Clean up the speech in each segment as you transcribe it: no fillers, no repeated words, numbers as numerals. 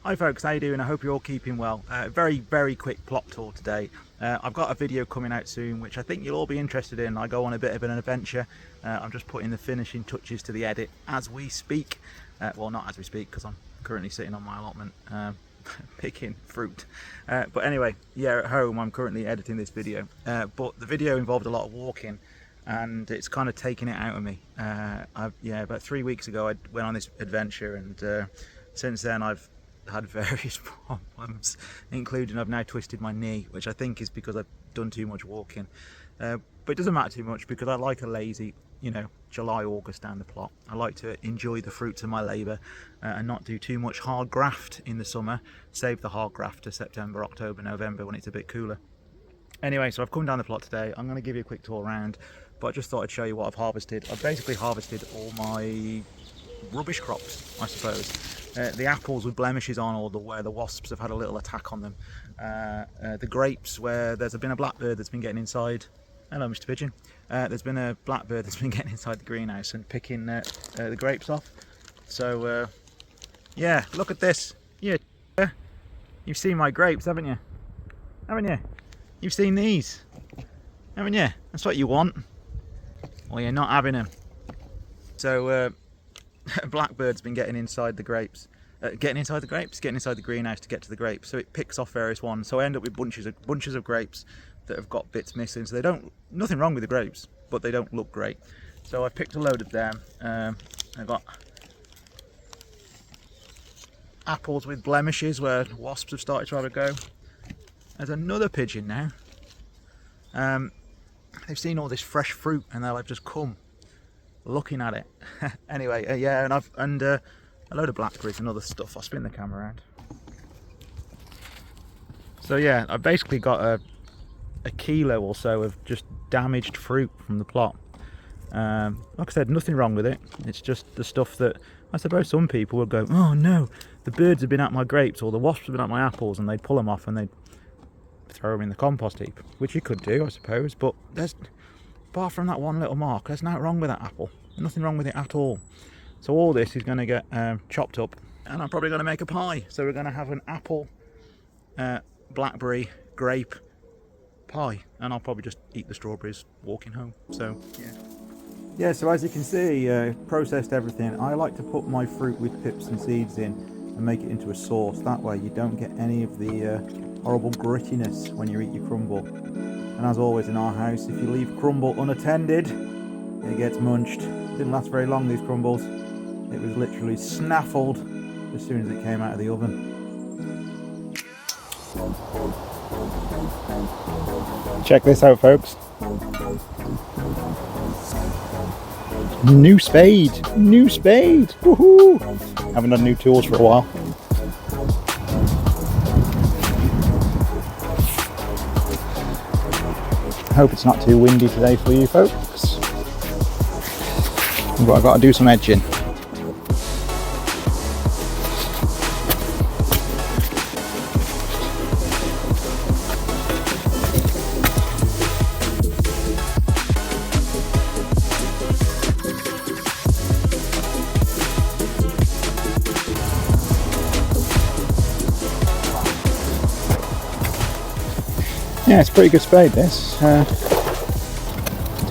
Hi folks, how you doing? I hope you're all keeping well. Very quick plot tour today. I've got a video coming out soon which I think you'll all be interested in. I go on a bit of an adventure. I'm just putting the finishing touches to the edit as we speak. Well, not as we speak, because I'm currently sitting on my allotment picking fruit. But anyway, yeah, at home I'm currently editing this video. But the video involved a lot of walking and it's kind of taken it out of me. About 3 weeks ago I went on this adventure, and since then I've had various problems, including I've now twisted my knee, which I think is because I've done too much walking. But it doesn't matter too much because I like a lazy, July, August down the plot. I like to enjoy the fruits of my labour and not do too much hard graft in the summer. Save the hard graft to September, October, November when it's a bit cooler. Anyway, so I've come down the plot today. I'm going to give you a quick tour around, but I just thought I'd show you what I've harvested. I've basically harvested all my rubbish crops, I suppose. The apples with blemishes on, or where the wasps have had a little attack on them. The grapes where there's been a blackbird that's been getting inside. Hello, Mr. Pigeon. There's been a blackbird that's been getting inside the greenhouse and picking the grapes off. So, yeah, look at this. Yeah, you've seen my grapes, haven't you? Haven't you? You've seen these, haven't you? That's what you want. Well, you're not having them. So, blackbird's been getting inside the grapes. Getting inside the greenhouse to get to the grapes. So it picks off various ones. So I end up with bunches of grapes that have got bits missing. So nothing wrong with the grapes, but they don't look great. So I picked a load of them. I got apples with blemishes where wasps have started to have a go. There's another pigeon now. They've seen all this fresh fruit and they've just come looking at it. Anyway, yeah, and a load of blackberries and other stuff. I'll spin the camera around. So yeah, I've basically got a kilo or so of just damaged fruit from the plot. Like I said, nothing wrong with it. It's just the stuff that I suppose some people would go, oh no, the birds have been at my grapes or the wasps have been at my apples, and they'd pull them off and they'd throw them in the compost heap, which you could do, I suppose. But apart from that one little mark, there's nothing wrong with that apple. Nothing wrong with it at all. So all this is going to get chopped up, and I'm probably going to make a pie. So we're going to have an apple, blackberry, grape pie, and I'll probably just eat the strawberries walking home. So yeah, so as you can see, processed everything. I like to put my fruit with pips and seeds in and make it into a sauce. That way you don't get any of the horrible grittiness when you eat your crumble. And as always in our house, if you leave crumble unattended, it gets munched. It didn't last very long, these crumbles. It was literally snaffled as soon as it came out of the oven. Check this out, folks. New spade! New spade! Woohoo! Haven't done new tools for a while. I hope it's not too windy today for you folks. But I've got to do some edging. Yeah, it's a pretty good spade, this. To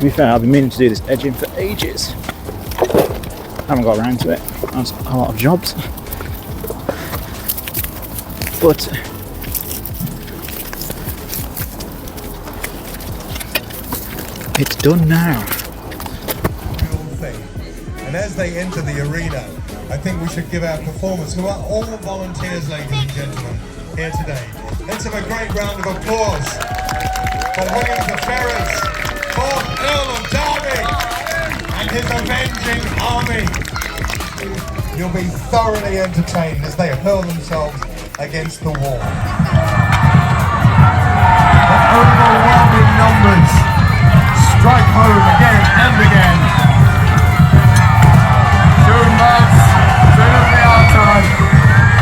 be fair, I've been meaning to do this edging for ages. Haven't got around to it. That's a lot of jobs. But it's done now. And as they enter the arena, I think we should give our performers, who are all volunteers, ladies and gentlemen, here today. Let's have a great round of applause for William the Ferrers, for Earl of Derby and his avenging army. You'll be thoroughly entertained as they hurl themselves against the wall. The overwhelming numbers strike home again and again. Soon, lads, soon as we are time.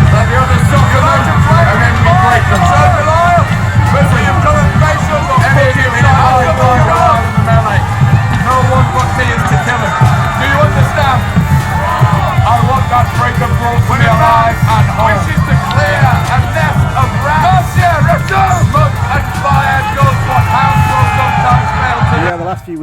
Let the others soccer them, and then we break them. So Belial, listen, you've got a facial of putting in our guard in the melee. No one but me is to kill him. Do you understand? I want that breaker brought to me alive and whole. Wishes to clear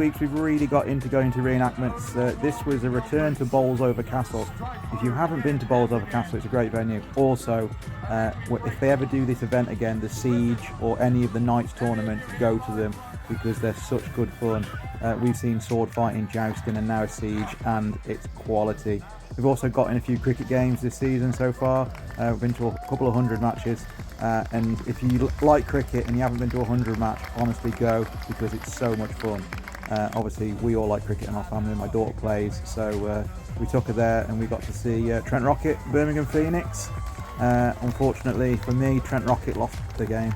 weeks we've really got into going to reenactments. This was a return to Bowls Over Castle. If you haven't been to Bowls Over Castle, it's a great venue. Also, if they ever do this event again, the Siege or any of the Knights tournaments, go to them because they're such good fun. We've seen sword fighting, jousting, and now a Siege, and it's quality. We've also got in a few cricket games this season so far. We've been to a couple of 100 matches, and if you like cricket and you haven't been to a 100 match, honestly go, because it's so much fun. Obviously we all like cricket in our family, my daughter plays, so we took her there and we got to see Trent Rocket, Birmingham Phoenix. Unfortunately for me, Trent Rocket lost the game,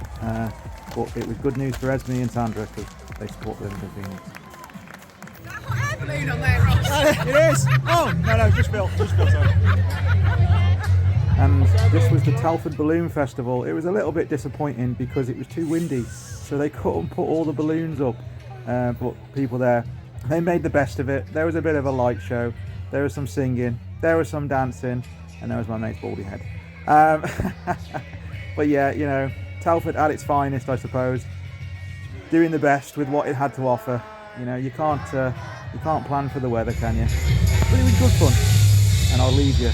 but it was good news for Esme and Sandra because they support Birmingham Phoenix. On there, Ross. It is! Oh, no, just Phil, sorry. And this was the Telford Balloon Festival. It was a little bit disappointing because it was too windy, so they couldn't put all the balloons up. But people there, they made the best of it. There was a bit of a light show, there was some singing, there was some dancing, and there was my mate's baldy head. But yeah, you know, Telford at its finest, I suppose. Doing the best with what it had to offer. You know, you can't plan for the weather, can you? But it was good fun, and I'll leave you